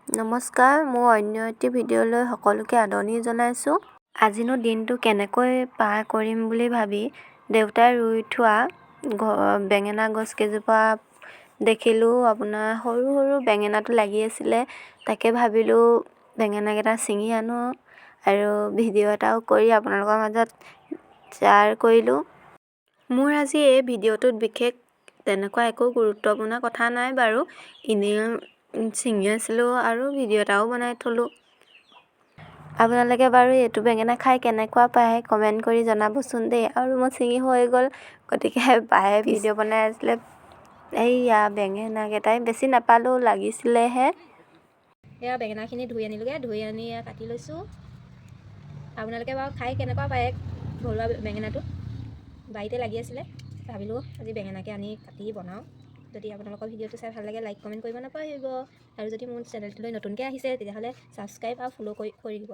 নমস্কাৰ, মোৰ অন্য এটি ভিডিঅ'লৈ সকলোকে আদৰণি জনাইছোঁ। আজিনো দিনটো কেনেকৈ পাৰ কৰিম বুলি ভাবি দেউতাই ৰুই থোৱা বেঙেনা গছ কেইজোপা দেখিলোঁ। আপোনাৰ সৰু সৰু বেঙেনাটো লাগি আছিলে, তাকে ভাবিলোঁ বেঙেনাকেইটা ছিঙি আনো আৰু ভিডিঅ' এটাও কৰি আপোনালোকৰ মাজত শ্বেয়াৰ কৰিলোঁ। মোৰ আজি এই ভিডিঅ'টোত বিশেষ তেনেকুৱা একো গুৰুত্বপূৰ্ণ কথা নাই বাৰু, এনেই ছিঙি আছিলোঁ আৰু ভিডিঅ' এটাও বনাই থলোঁ। আপোনালোকে বাৰু এইটো বেঙেনা খাই কেনেকুৱা পায় কমেণ্ট কৰি জনাবচোন দেই। আৰু মোৰ ছিঙি হৈ গ'ল, গতিকে বায়ে ভিডিঅ' বনাই আছিলে। এইয়া বেঙেনাকেইটাই বেছি নাপালোঁ, লাগিছিলেহে। এয়া বেঙেনাখিনি ধুই আনিলোঁগৈ, ধুই আনি কাটি লৈছোঁ। আপোনালোকে বাৰু খাই কেনেকুৱা পায় ঘৰুৱা বেঙেনাটো? বাৰীতে লাগি আছিলে, ভাবিলোঁ আজি বেঙেনাকে আনি কাটি বনাওঁ। যদি আপোনালোকৰ ভিডিঅ'টো চাই ভাল লাগে, লাইক কমেণ্ট কৰিব নাপাহৰিব। আৰু যদি মোৰ চেনেলটোলৈ নতুনকৈ আহিছে তেতিয়াহ'লে ছাবস্ক্ৰাইব আৰু ফ'ল' কৰি দিব।